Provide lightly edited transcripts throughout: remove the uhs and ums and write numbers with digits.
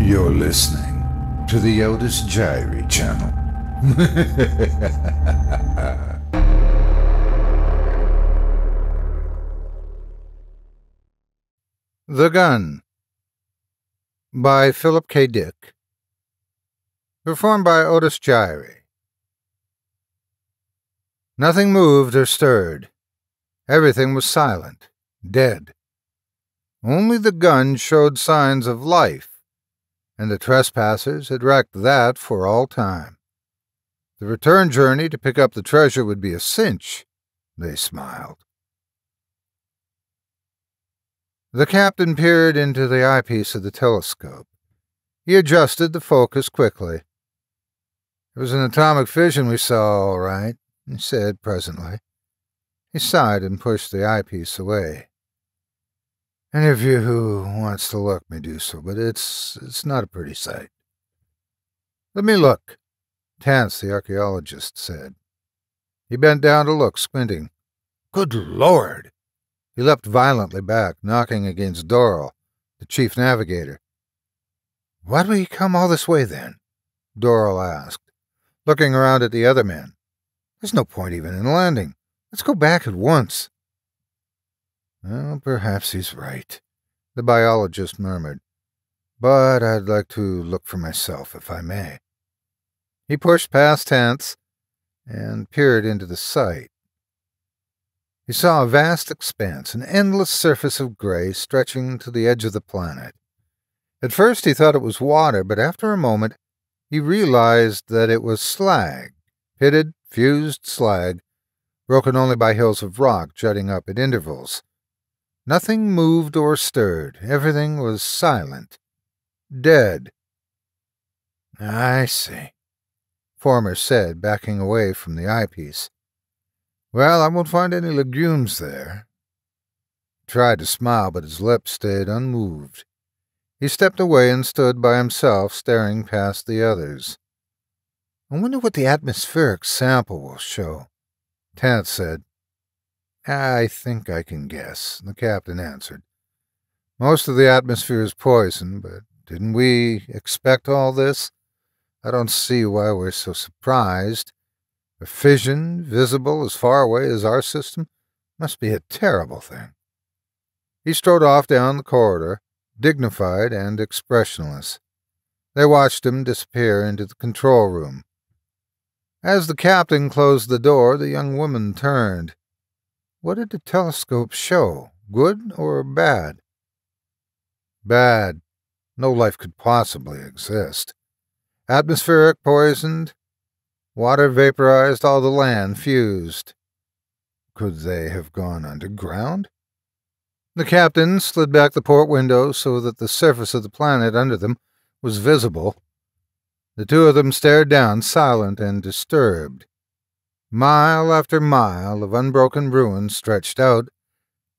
You're listening to the Otis Jiry channel. The Gun by Philip K. Dick. Performed by Otis Jiry. Nothing moved or stirred. Everything was silent, dead. Only the gun showed signs of life, and the trespassers had wrecked that for all time. The return journey to pick up the treasure would be a cinch, they smiled. The captain peered into the eyepiece of the telescope. He adjusted the focus quickly. "It was an atomic fission we saw, all right," he said presently. He sighed and pushed the eyepiece away. "Any of you who wants to look may do so, but it's not a pretty sight." "Let me look," Tance, the archaeologist, said. He bent down to look, squinting. "Good Lord!" He leapt violently back, knocking against Doral, the chief navigator. "Why'd we come all this way, then?" Doral asked, looking around at the other men. "There's no point even in landing. Let's go back at once." "Well, perhaps he's right," the biologist murmured. "But I'd like to look for myself, if I may." He pushed past Tance and peered into the sight. He saw a vast expanse, an endless surface of gray stretching to the edge of the planet. At first he thought it was water, but after a moment he realized that it was slag, pitted, fused slag, broken only by hills of rock jutting up at intervals. Nothing moved or stirred. Everything was silent. Dead. "I see," Former said, backing away from the eyepiece. "Well, I won't find any legumes there." He tried to smile, but his lips stayed unmoved. He stepped away and stood by himself, staring past the others. "I wonder what the atmospheric sample will show," Tance said. "I think I can guess," the captain answered. "Most of the atmosphere is poison, but didn't we expect all this? I don't see why we're so surprised. A fission visible as far away as our system must be a terrible thing." He strode off down the corridor, dignified and expressionless. They watched him disappear into the control room. As the captain closed the door, the young woman turned. What did the telescope show? Good or bad? Bad. No life could possibly exist. Atmospheric poisoned. Water vaporized, all the land fused. Could they have gone underground? The captain slid back the port window so that the surface of the planet under them was visible. The two of them stared down, silent and disturbed. Mile after mile of unbroken ruin stretched out,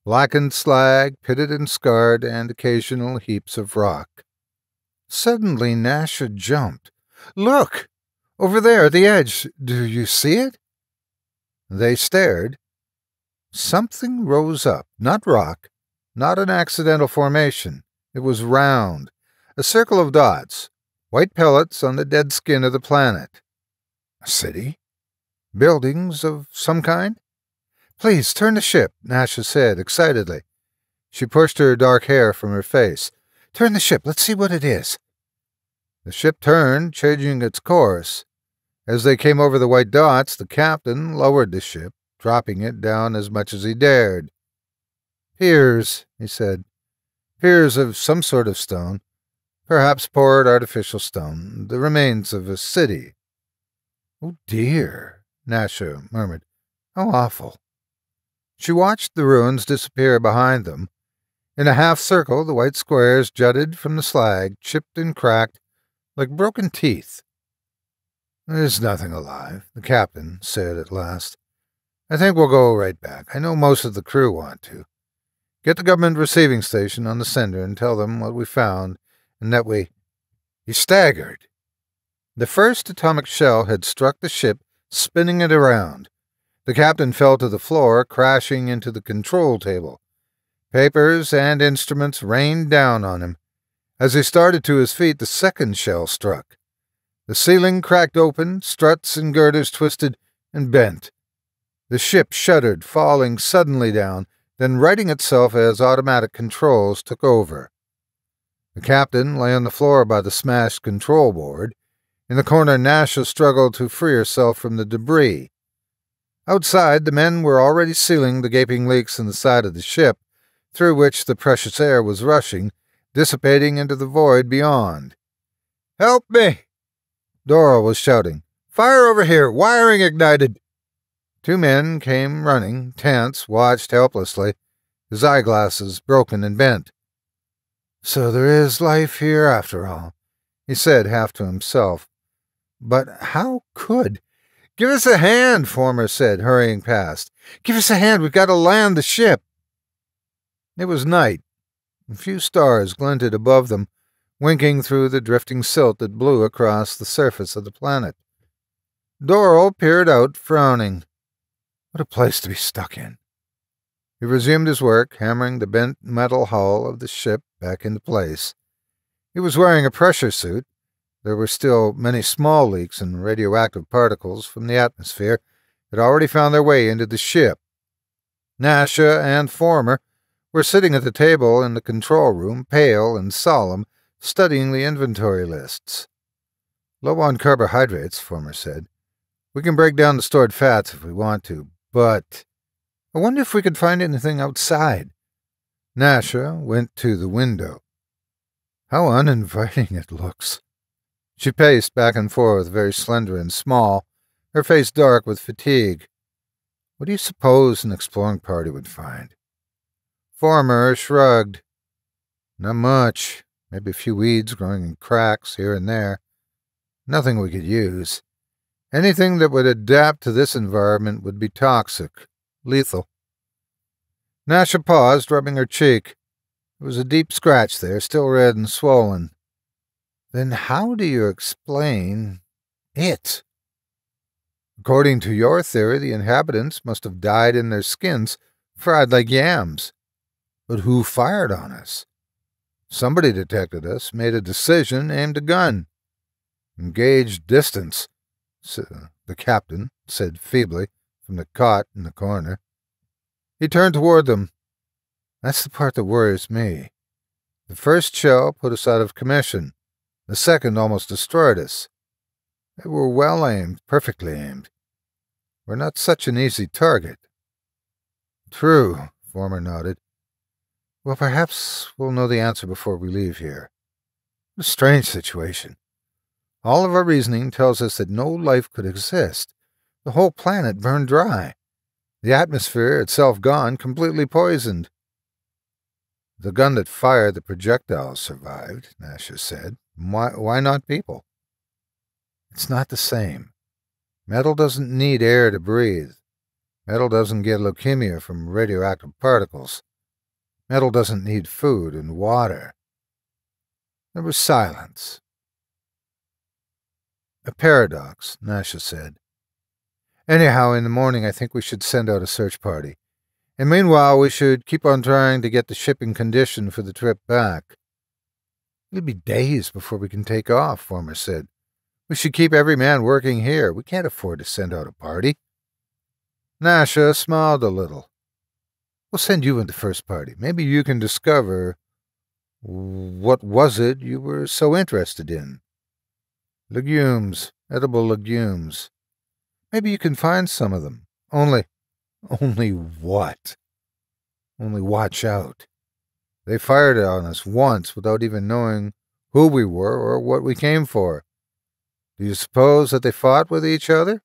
blackened slag, pitted and scarred, and occasional heaps of rock. Suddenly Nasha jumped. "Look! Over there at the edge. Do you see it?" They stared. Something rose up, not rock, not an accidental formation. It was round, a circle of dots, white pellets on the dead skin of the planet. A city? Buildings of some kind? "Please, turn the ship," Nasha said excitedly. She pushed her dark hair from her face. "Turn the ship. Let's see what it is." The ship turned, changing its course. As they came over the white dots, the captain lowered the ship, dropping it down as much as he dared. "Piers," he said. "Piers of some sort of stone. Perhaps poured artificial stone. The remains of a city." "Oh, dear," Nasha murmured. "How awful." She watched the ruins disappear behind them. In a half-circle, the white squares jutted from the slag, chipped and cracked, like broken teeth. "There's nothing alive," the captain said at last. "I think we'll go right back. I know most of the crew want to. Get the government receiving station on the sender and tell them what we found and that we—" He staggered. The first atomic shell had struck the ship, spinning it around. The captain fell to the floor, crashing into the control table. Papers and instruments rained down on him. As he started to his feet, the second shell struck. The ceiling cracked open, struts and girders twisted and bent. The ship shuddered, falling suddenly down, then righting itself as automatic controls took over. The captain lay on the floor by the smashed control board. In the corner, Nasha struggled to free herself from the debris. Outside, the men were already sealing the gaping leaks in the side of the ship, through which the precious air was rushing, dissipating into the void beyond. "Help me!" Doral was shouting. "Fire over here! Wiring ignited!" Two men came running, tense, watched helplessly, his eyeglasses broken and bent. "So there is life here after all," he said half to himself. "But how could—" "Give us a hand," Former said, hurrying past. "Give us a hand, we've got to land the ship." It was night. A few stars glinted above them, winking through the drifting silt that blew across the surface of the planet. Doral peered out, frowning. What a place to be stuck in. He resumed his work, hammering the bent metal hull of the ship back into place. He was wearing a pressure suit. There were still many small leaks, and radioactive particles from the atmosphere had already found their way into the ship. Nasha and Former were sitting at the table in the control room, pale and solemn, studying the inventory lists. "Low on carbohydrates," Former said. "We can break down the stored fats if we want to, but I wonder if we could find anything outside." Nasha went to the window. "How uninviting it looks." She paced back and forth, very slender and small, her face dark with fatigue. "What do you suppose an exploring party would find?" Former shrugged. "Not much. Maybe a few weeds growing in cracks here and there. Nothing we could use. Anything that would adapt to this environment would be toxic, lethal." Nasha paused, rubbing her cheek. There was a deep scratch there, still red and swollen. "Then how do you explain it?" "According to your theory, the inhabitants must have died in their skins, fried like yams. But who fired on us? Somebody detected us, made a decision, aimed a gun. Engaged distance," the captain said feebly from the cot in the corner. He turned toward them. "That's the part that worries me. The first shell put us out of commission. The second almost destroyed us. They were well aimed, perfectly aimed. We're not such an easy target." "True," Former nodded. "Well, perhaps we'll know the answer before we leave here. What a strange situation. All of our reasoning tells us that no life could exist. The whole planet burned dry. The atmosphere itself gone, completely poisoned." "The gun that fired the projectiles survived," Nasha said. Why not people?" "It's not the same. Metal doesn't need air to breathe. Metal doesn't get leukemia from radioactive particles. Metal doesn't need food and water." There was silence. "A paradox," Nasha said. "Anyhow, in the morning I think we should send out a search party. And meanwhile we should keep on trying to get the ship in condition for the trip back." "It'll be days before we can take off," Former said. "We should keep every man working here. We can't afford to send out a party." Nasha smiled a little. "We'll send you in the first party. Maybe you can discover what was it you were so interested in." "Legumes, edible legumes. Maybe you can find some of them. Only what? Only watch out. They fired on us once without even knowing who we were or what we came for. Do you suppose that they fought with each other?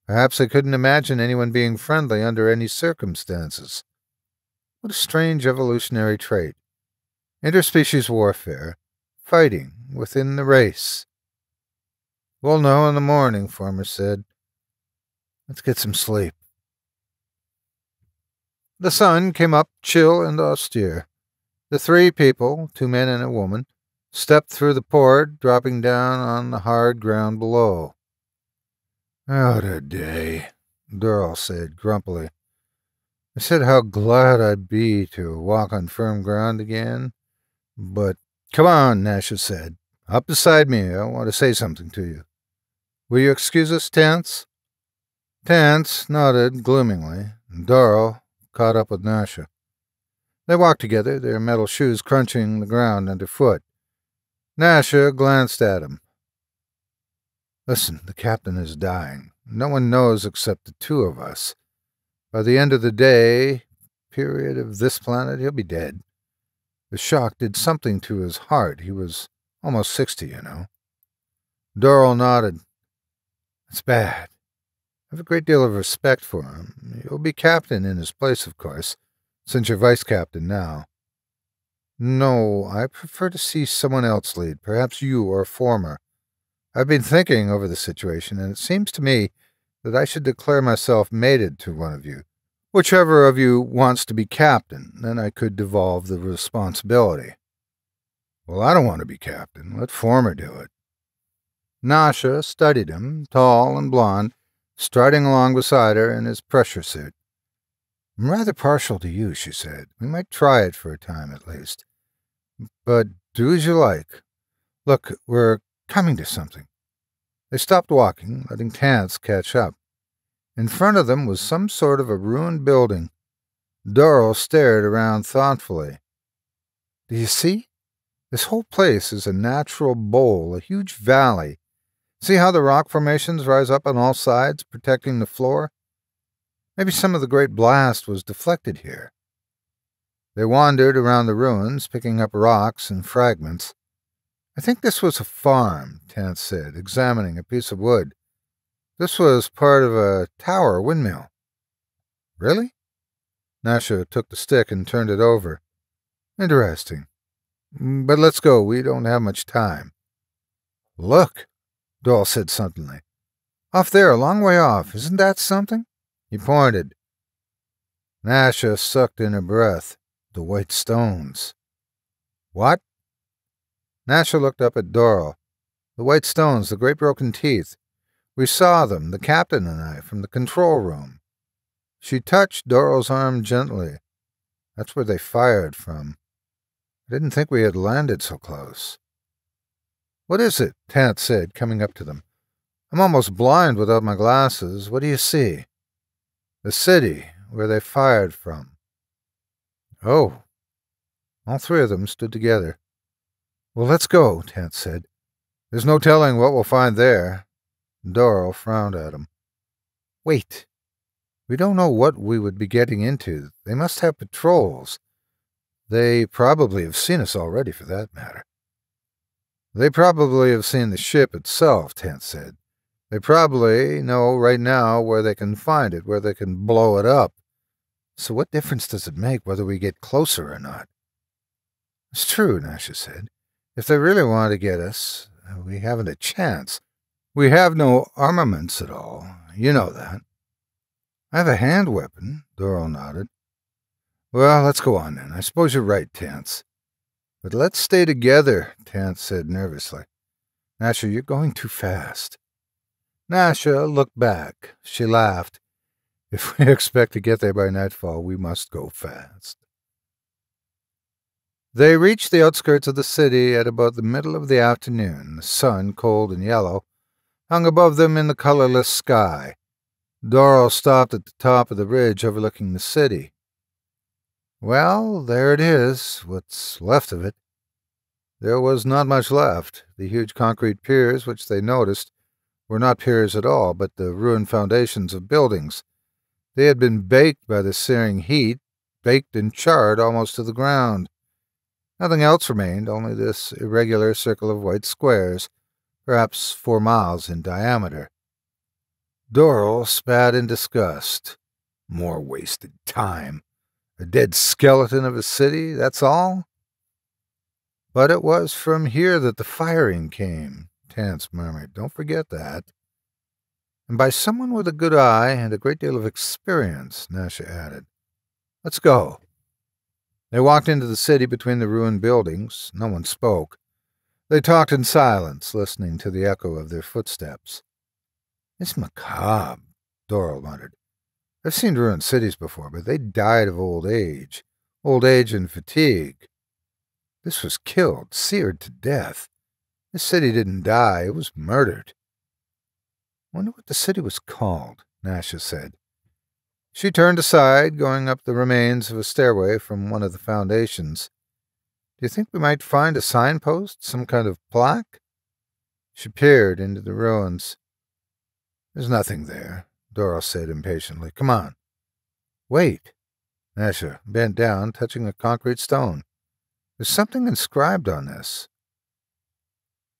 Perhaps they couldn't imagine anyone being friendly under any circumstances. What a strange evolutionary trait. Interspecies warfare. Fighting within the race." "We'll know in the morning," Former said. "Let's get some sleep." The sun came up chill and austere. The three people, 2 men and a woman, stepped through the port, dropping down on the hard ground below. "Out a day," Doral said grumpily. "I said how glad I'd be to walk on firm ground again, but Come on, Nasha said. Up beside me. I want to say something to you. Will you excuse us, Terence? Terence nodded gloomingly, and Doral caught up with Nasha. They walked together, their metal shoes crunching the ground underfoot. Nasha glanced at him. Listen, the captain is dying. No one knows except the two of us. By the end of the day period of this planet, he'll be dead. The shock did something to his heart. He was almost 60, you know. Doral nodded. It's bad. I have a great deal of respect for him. You'll be captain in his place, of course, since you're vice captain now. No, I prefer to see someone else lead, perhaps you or a former. I've been thinking over the situation, and it seems to me that I should declare myself mated to one of you. Whichever of you wants to be captain, then I could devolve the responsibility. Well, I don't want to be captain. Let former do it. Nasha studied him, tall and blond, striding along beside her in his pressure suit. I'm rather partial to you, she said. We might try it for a time at least. But do as you like. Look, we're coming to something. They stopped walking, letting Terence catch up. In front of them was some sort of a ruined building. Doral stared around thoughtfully. Do you see? This whole place is a natural bowl, a huge valley. See how the rock formations rise up on all sides, protecting the floor? Maybe some of the great blast was deflected here. They wandered around the ruins, picking up rocks and fragments. I think this was a farm, Terence said, examining a piece of wood. This was part of a tower windmill. Really? Nasha took the stick and turned it over. Interesting. But let's go. We don't have much time. Look, Doral said suddenly. Off there, a long way off. Isn't that something? He pointed. Nasha sucked in her breath. The white stones. What? Nasha looked up at Doral. The white stones, the great broken teeth. We saw them, the captain and I, from the control room. She touched Doral's arm gently. That's where they fired from. I didn't think we had landed so close. What is it? Terence said, coming up to them. I'm almost blind without my glasses. What do you see? The city, where they fired from. Oh. All three of them stood together. Well, let's go, Terence said. There's no telling what we'll find there. Doral frowned at him. Wait. We don't know what we would be getting into. They must have patrols. They probably have seen us already, for that matter. They probably have seen the ship itself, Terence said. They probably know right now where they can find it, where they can blow it up. So what difference does it make whether we get closer or not? It's true, Nasha said. If they really want to get us, we haven't a chance. We have no armaments at all. You know that. I have a hand weapon, Doral nodded. Well, let's go on then. I suppose you're right, Terence. But let's stay together, Terence said nervously. Nasha, you're going too fast. Nasha looked back. She laughed. If we expect to get there by nightfall, we must go fast. They reached the outskirts of the city at about the middle of the afternoon. The sun, cold and yellow, hung above them in the colorless sky. Doral stopped at the top of the ridge overlooking the city. Well, there it is, what's left of it. There was not much left. The huge concrete piers which they noticed were not piers at all, but the ruined foundations of buildings. They had been baked by the searing heat, baked and charred almost to the ground. Nothing else remained, only this irregular circle of white squares, perhaps 4 miles in diameter. Doral spat in disgust. More wasted time. A dead skeleton of a city, that's all? But it was from here that the firing came, Terence murmured. Don't forget that. And by someone with a good eye and a great deal of experience, Nasha added. Let's go. They walked into the city between the ruined buildings. No one spoke. They talked in silence, listening to the echo of their footsteps. It's macabre, Doral muttered. I've seen ruined cities before, but they died of old age and fatigue. This was killed, seared to death. This city didn't die, it was murdered. Wonder what the city was called, Nasha said. She turned aside, going up the remains of a stairway from one of the foundations. Do you think we might find a signpost, some kind of plaque? She peered into the ruins. There's nothing there, Doral said impatiently. Come on. Wait. Nasha bent down, touching a concrete stone. There's something inscribed on this.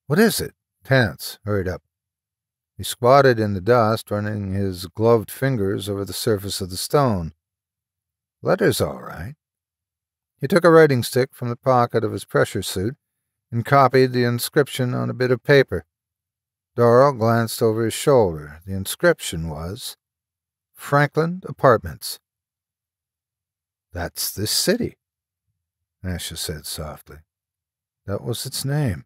What is it? Terence hurried up. He squatted in the dust, running his gloved fingers over the surface of the stone. Letters, all right. He took a writing stick from the pocket of his pressure suit and copied the inscription on a bit of paper. Doral glanced over his shoulder. The inscription was, Franklin Apartments. That's this city, Nasha said softly. That was its name.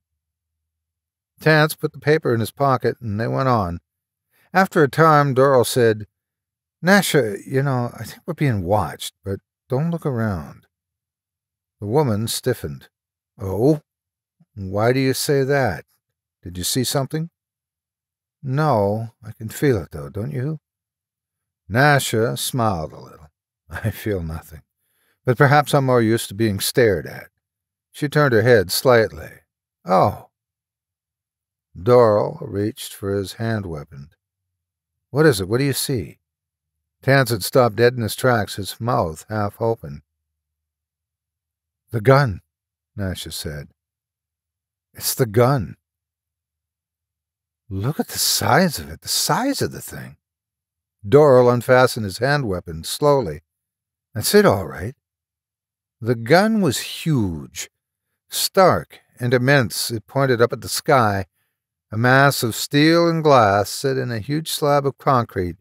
Terence put the paper in his pocket, and they went on. After a time, Doral said, Nasha, I think we're being watched, but don't look around. The woman stiffened. Oh? Why do you say that? Did you see something? No, I can feel it, though, don't you? Nasha smiled a little. I feel nothing, but perhaps I'm more used to being stared at. She turned her head slightly. Oh. Doral reached for his hand weapon. What is it? What do you see? Terence had stopped dead in his tracks, his mouth half open. The gun, Nasha said. It's the gun. Look at the size of it, the size of the thing. Doral unfastened his hand weapon slowly. That's it, all right. The gun was huge, stark and immense. It pointed up at the sky, a mass of steel and glass set in a huge slab of concrete.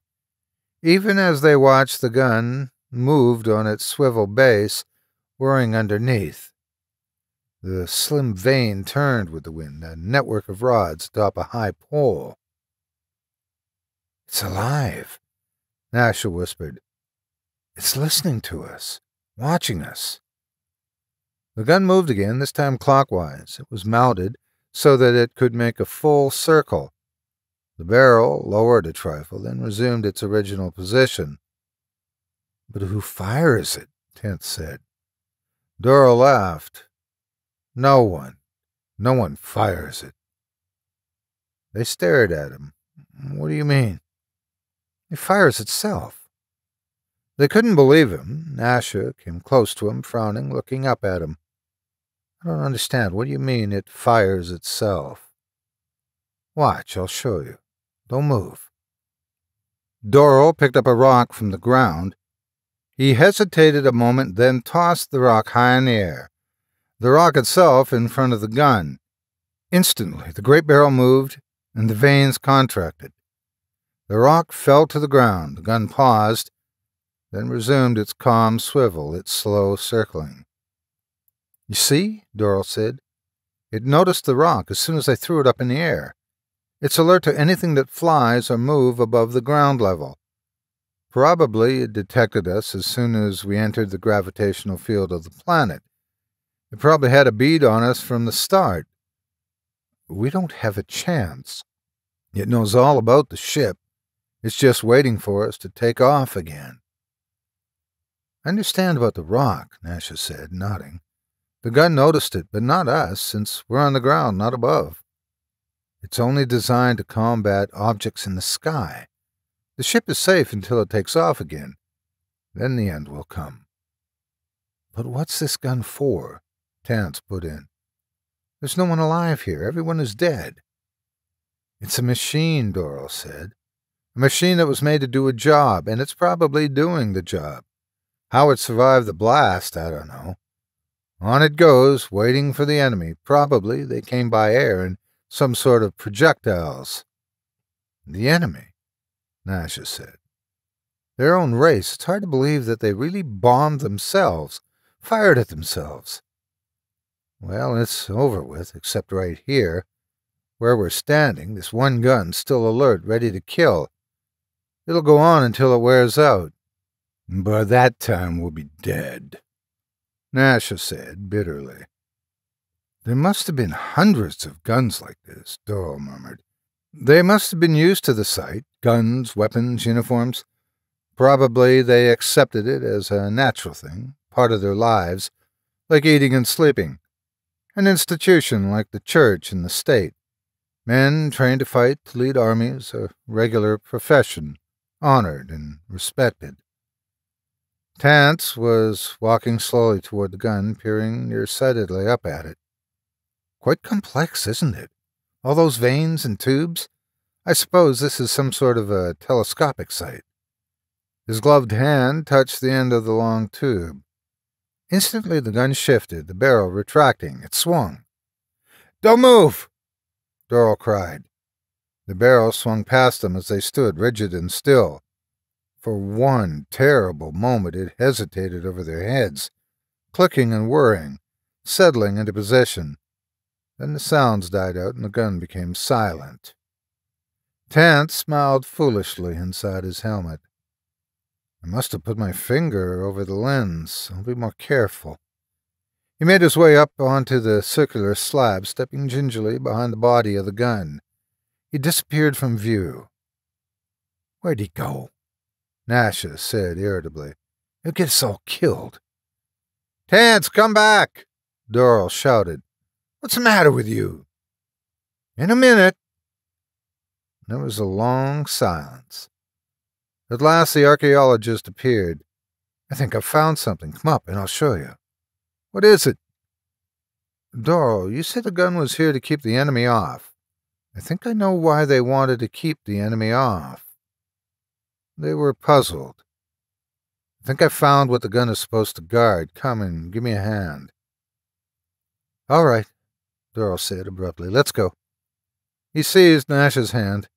Even as they watched, the gun moved on its swivel base, whirring underneath. The slim vane turned with the wind, a network of rods atop a high pole. It's alive, Nasha whispered. It's listening to us, watching us. The gun moved again, this time clockwise. It was mounted so that it could make a full circle. The barrel lowered a trifle, then resumed its original position. But who fires it? Terence said. Doral laughed. No one. No one fires it. They stared at him. What do you mean? It fires itself. They couldn't believe him. Nasha came close to him, frowning, looking up at him. I don't understand. What do you mean it fires itself? Watch, I'll show you. Don't move. Doral picked up a rock from the ground. He hesitated a moment, then tossed the rock high in the air. The rock itself in front of the gun. Instantly, the great barrel moved, and the vanes contracted. The rock fell to the ground. The gun paused, then resumed its calm swivel, its slow circling. You see, Doral said. It noticed the rock as soon as I threw it up in the air. It's alert to anything that flies or moves above the ground level. Probably it detected us as soon as we entered the gravitational field of the planet. It probably had a bead on us from the start. We don't have a chance. It knows all about the ship. It's just waiting for us to take off again. I understand about the rock, Nasha said, nodding. The gun noticed it, but not us, since we're on the ground, not above. It's only designed to combat objects in the sky. The ship is safe until it takes off again. Then the end will come. But what's this gun for? Terence put in. There's no one alive here. Everyone is dead. It's a machine, Doral said. A machine that was made to do a job, and it's probably doing the job. How it survived the blast, I don't know. On it goes, waiting for the enemy. Probably they came by air in some sort of projectiles. The enemy, Nasha said. Their own race. It's hard to believe that they really bombed themselves, fired at themselves. Well, it's over with, except right here, where we're standing, this one gun still alert, ready to kill. It'll go on until it wears out. By that time we'll be dead, Nasha said bitterly. There must have been hundreds of guns like this, Doyle murmured. They must have been used to the site, guns, weapons, uniforms. Probably they accepted it as a natural thing, part of their lives, like eating and sleeping. An institution like the church and the state. Men trained to fight, to lead armies, a regular profession, honored and respected. Tance was walking slowly toward the gun, peering nearsightedly up at it. Quite complex, isn't it? All those veins and tubes? I suppose this is some sort of a telescopic sight. His gloved hand touched the end of the long tube. Instantly the gun shifted, the barrel retracting. It swung. "Don't move!" Doyle cried. The barrel swung past them as they stood, rigid and still. For one terrible moment it hesitated over their heads, clicking and whirring, settling into position. Then the sounds died out and the gun became silent. Tance smiled foolishly inside his helmet. "I must have put my finger over the lens. I'll be more careful." He made his way up onto the circular slab, stepping gingerly behind the body of the gun. He disappeared from view. "Where'd he go?" Nasha said irritably. "He'll get us all killed." "Tance, come back!" Doyle shouted. "What's the matter with you?" "In a minute." There was a long silence. At last the archaeologist appeared. "I think I've found something. Come up and I'll show you." "What is it?" "Doyle, you said the gun was here to keep the enemy off. I think I know why they wanted to keep the enemy off." They were puzzled. "I think I found what the gun is supposed to guard. Come and give me a hand." "All right," Doyle said abruptly. "Let's go." He seized Nash's hand.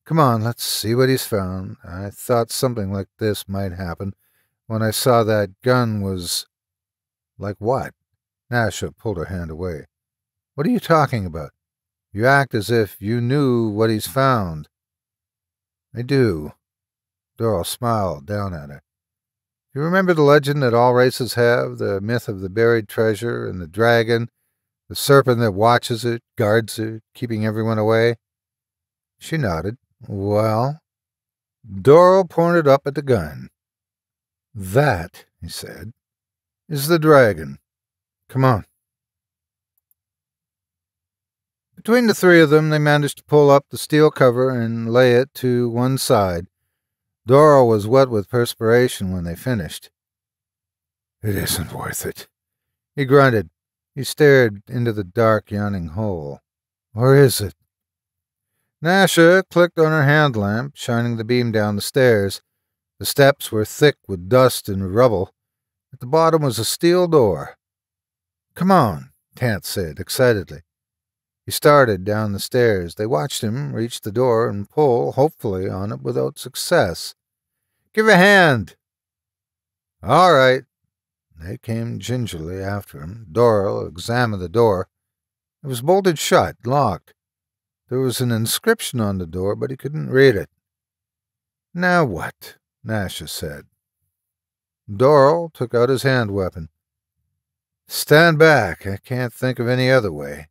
"Come on, let's see what he's found. I thought something like this might happen when I saw that gun was—" "Like what?" Nasha pulled her hand away. "What are you talking about? You act as if you knew what he's found." "I do." Doyle smiled down at her. "You remember the legend that all races have, the myth of the buried treasure and the dragon, the serpent that watches it, guards it, keeping everyone away?" She nodded. "Well?" Doyle pointed up at the gun. "That," he said, "is the dragon. Come on." Between the three of them, they managed to pull up the steel cover and lay it to one side. Doyle was wet with perspiration when they finished. "It isn't worth it," he grunted. He stared into the dark, yawning hole. "Or is it?" Nasha clicked on her hand lamp, shining the beam down the stairs. The steps were thick with dust and rubble. At the bottom was a steel door. "Come on," Tance said excitedly. He started down the stairs. They watched him reach the door and pull, hopefully, on it without success. "Give a hand." "All right." They came gingerly after him. Doyle examined the door. It was bolted shut, locked. There was an inscription on the door, but he couldn't read it. "Now what?" Nasha said. Doyle took out his hand weapon. "Stand back. I can't think of any other way."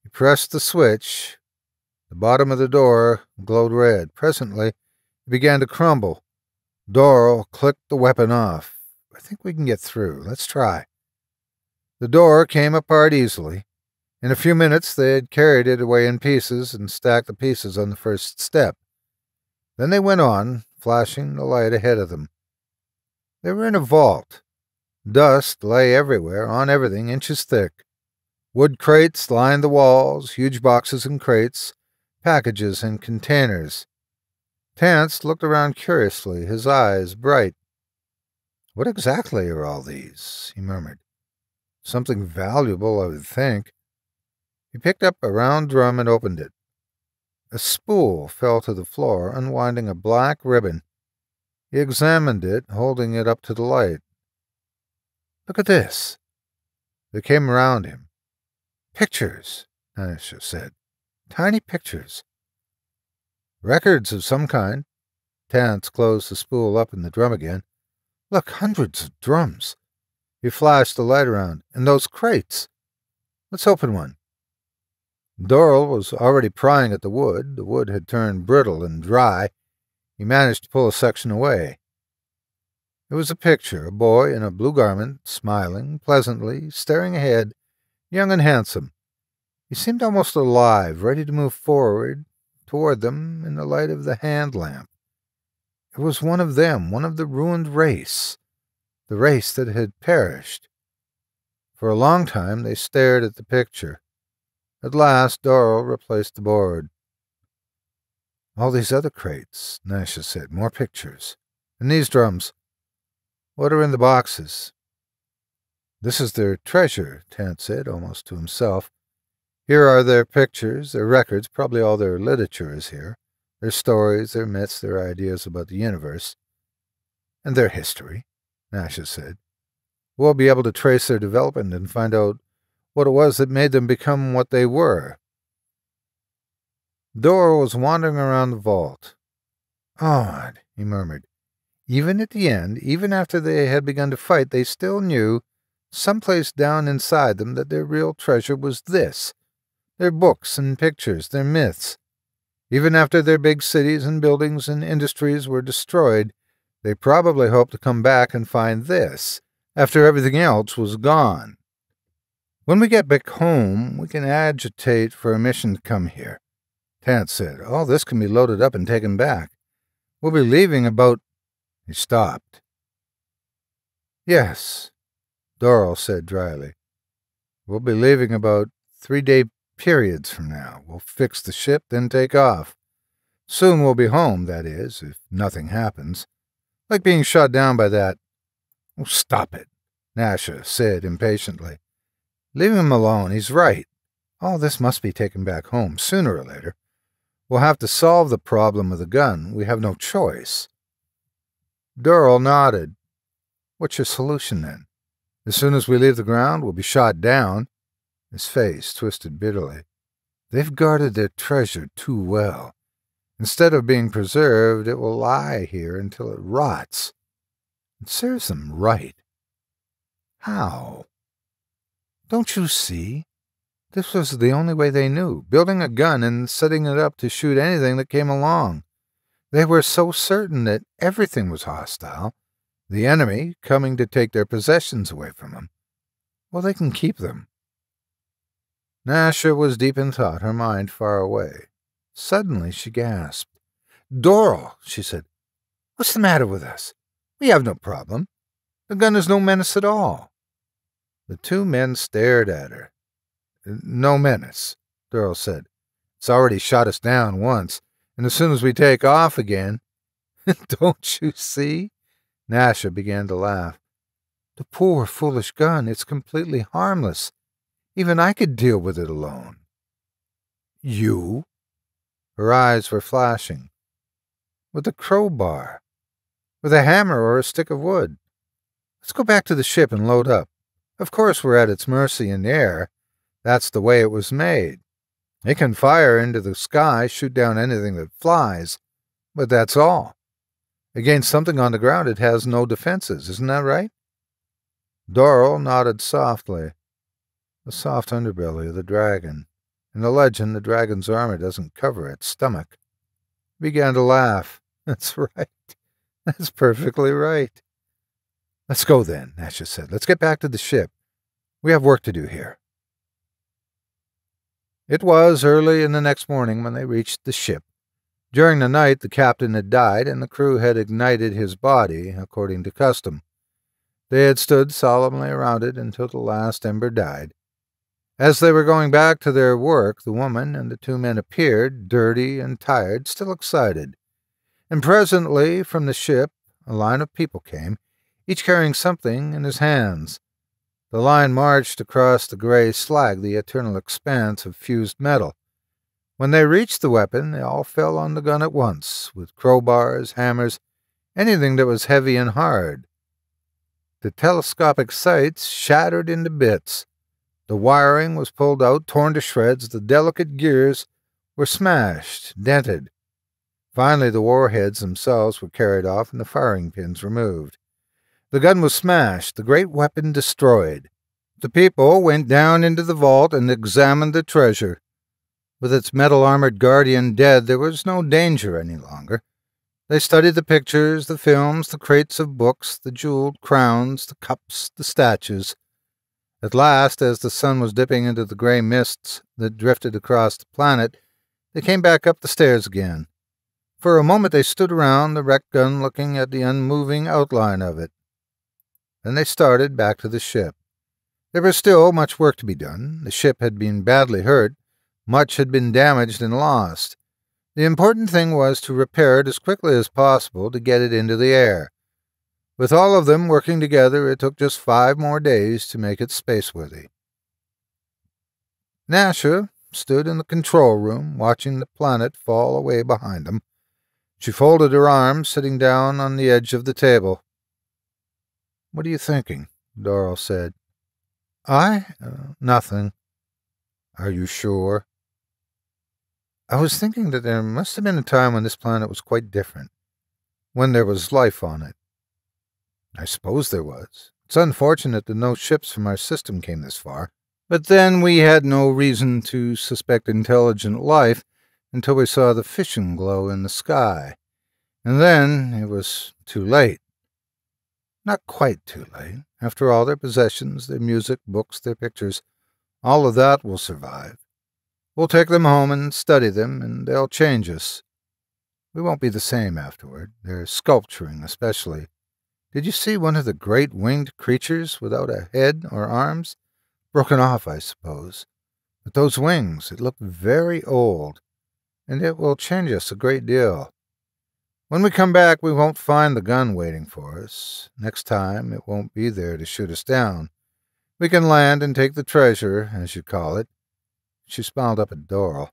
He pressed the switch. The bottom of the door glowed red. Presently, it began to crumble. Doyle clicked the weapon off. "I think we can get through. Let's try." The door came apart easily. In a few minutes, they had carried it away in pieces and stacked the pieces on the first step. Then they went on, flashing the light ahead of them. They were in a vault. Dust lay everywhere, on everything, inches thick. Wood crates lined the walls, huge boxes and crates, packages and containers. Tance looked around curiously, his eyes bright. "What exactly are all these?" he murmured. "Something valuable, I would think." He picked up a round drum and opened it. A spool fell to the floor, unwinding a black ribbon. He examined it, holding it up to the light. "Look at this." They came around him. "Pictures," Nasha said. "Tiny pictures." "Records of some kind." Tance closed the spool up in the drum again. "Look, hundreds of drums." He flashed the light around. "And those crates." Let's open one. Doral was already prying at the wood. The wood had turned brittle and dry. He managed to pull a section away. It was a picture, a boy in a blue garment, smiling pleasantly, staring ahead, young and handsome. He seemed almost alive, ready to move forward toward them in the light of the hand lamp. It was one of them, one of the ruined race, the race that had perished. For a long time they stared at the picture. At last Doral replaced the board. "All these other crates," Nasha said. "More pictures. And these drums. What are in the boxes?" "This is their treasure," Tant said, almost to himself. "Here are their pictures, their records, probably all their literature is here. Their stories, their myths, their ideas about the universe. And their history," Nasha said. "We'll be able to trace their development and find out what it was that made them become what they were." Doral was wandering around the vault. "Odd," he murmured. Even at the end, even after they had begun to fight, they still knew, someplace down inside them, that their real treasure was this, their books and pictures, their myths. Even after their big cities and buildings and industries were destroyed, they probably hoped to come back and find this, after everything else was gone. "When we get back home, we can agitate for a mission to come here," Tant said. "All this can be loaded up and taken back. We'll be leaving about—" He stopped. "Yes," Doral said dryly. "We'll be leaving about 3-day periods from now. We'll fix the ship, then take off. Soon we'll be home, that is, if nothing happens. Like being shot down by that—" "Oh, stop it," Nasha said impatiently. "Leave him alone. He's right. All this must be taken back home, sooner or later. We'll have to solve the problem of the gun. We have no choice." Doral nodded. "What's your solution, then? As soon as we leave the ground, we'll be shot down." His face twisted bitterly. "They've guarded their treasure too well. Instead of being preserved, it will lie here until it rots. It serves them right." "How?" "Don't you see? This was the only way they knew, building a gun and setting it up to shoot anything that came along. They were so certain that everything was hostile, the enemy coming to take their possessions away from them. Well, they can keep them." Nasha was deep in thought, her mind far away. Suddenly she gasped. "Doral," she said, "what's the matter with us? We have no problem. The gun is no menace at all." The two men stared at her. "No menace," Doral said. "It's already shot us down once, and as soon as we take off again—" "Don't you see?" Nasha began to laugh. "The poor, foolish gun, it's completely harmless. Even I could deal with it alone." "You?" Her eyes were flashing. "With a crowbar. With a hammer or a stick of wood. Let's go back to the ship and load up. Of course we're at its mercy in the air. That's the way it was made. It can fire into the sky, shoot down anything that flies, but that's all. Against something on the ground it has no defenses, isn't that right?" Doral nodded softly. The soft underbelly of the dragon. In the legend, the dragon's armor doesn't cover its stomach. He began to laugh. "That's right. That's perfectly right." "Let's go then," Nasha said. "Let's get back to the ship. We have work to do here." It was early in the next morning when they reached the ship. During the night, the captain had died, and the crew had ignited his body, according to custom. They had stood solemnly around it until the last ember died. As they were going back to their work, the woman and the two men appeared, dirty and tired, still excited. And presently, from the ship, a line of people came, each carrying something in his hands. The line marched across the gray slag, the eternal expanse of fused metal. When they reached the weapon, they all fell on the gun at once, with crowbars, hammers, anything that was heavy and hard. The telescopic sights shattered into bits. The wiring was pulled out, torn to shreds. The delicate gears were smashed, dented. Finally, the warheads themselves were carried off and the firing pins removed. The gun was smashed, the great weapon destroyed. The people went down into the vault and examined the treasure. With its metal-armored guardian dead, there was no danger any longer. They studied the pictures, the films, the crates of books, the jeweled crowns, the cups, the statues. At last, as the sun was dipping into the gray mists that drifted across the planet, they came back up the stairs again. For a moment they stood around the wrecked gun looking at the unmoving outline of it. Then they started back to the ship. There was still much work to be done. The ship had been badly hurt. Much had been damaged and lost. The important thing was to repair it as quickly as possible to get it into the air. With all of them working together, it took just 5 more days to make it spaceworthy. Nasha stood in the control room, watching the planet fall away behind them. She folded her arms, sitting down on the edge of the table. "What are you thinking?" Doral said. Nothing." "Are you sure?" "I was thinking that there must have been a time when this planet was quite different, when there was life on it." "I suppose there was. It's unfortunate that no ships from our system came this far, but then we had no reason to suspect intelligent life until we saw the fission glow in the sky. And then it was too late." "Not quite too late. After all, their possessions, their music, books, their pictures, all of that will survive. We'll take them home and study them, and they'll change us. We won't be the same afterward, their sculpturing especially. Did you see one of the great winged creatures without a head or arms? Broken off, I suppose. But those wings, it looked very old, and it will change us a great deal. When we come back, we won't find the gun waiting for us. Next time, it won't be there to shoot us down. We can land and take the treasure, as you call it." She smiled up at Doral.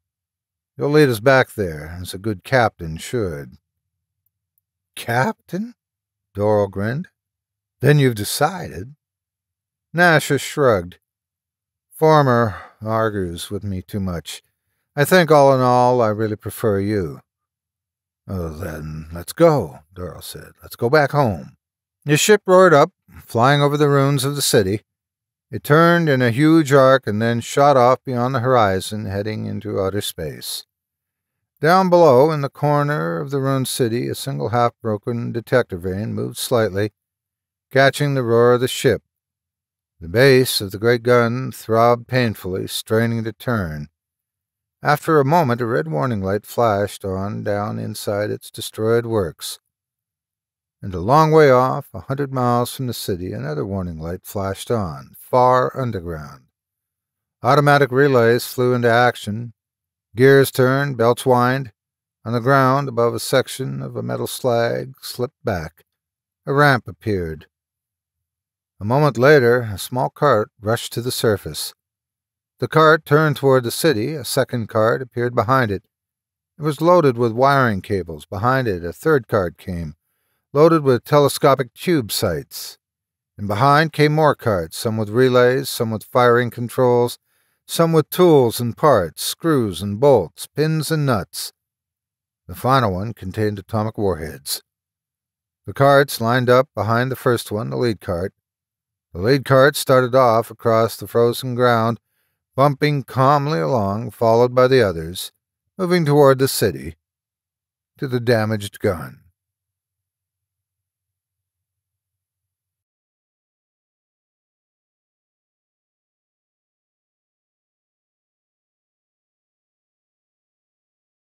"You'll lead us back there, as a good captain should." "Captain?" Doral grinned. "Then you've decided?" Nasha shrugged. "Former argues with me too much. I think all in all, I really prefer you." "Oh, then let's go," Doral said. "Let's go back home." The ship roared up, flying over the ruins of the city. It turned in a huge arc and then shot off beyond the horizon, heading into outer space. Down below, in the corner of the ruined city, a single half-broken detector vane moved slightly, catching the roar of the ship. The base of the great gun throbbed painfully, straining to turn. After a moment, a red warning light flashed on down inside its destroyed works. And a long way off, 100 miles from the city, another warning light flashed on, far underground. Automatic relays flew into action. Gears turned, belts whined. On the ground, above a section of a metal slag, slipped back. A ramp appeared. A moment later, a small cart rushed to the surface. The cart turned toward the city. A second cart appeared behind it. It was loaded with wiring cables. Behind it, a third cart came, loaded with telescopic tube sights. And behind came more carts, some with relays, some with firing controls, some with tools and parts, screws and bolts, pins and nuts. The final one contained atomic warheads. The carts lined up behind the first one, the lead cart. The lead cart started off across the frozen ground, bumping calmly along, followed by the others, moving toward the city, to the damaged gun.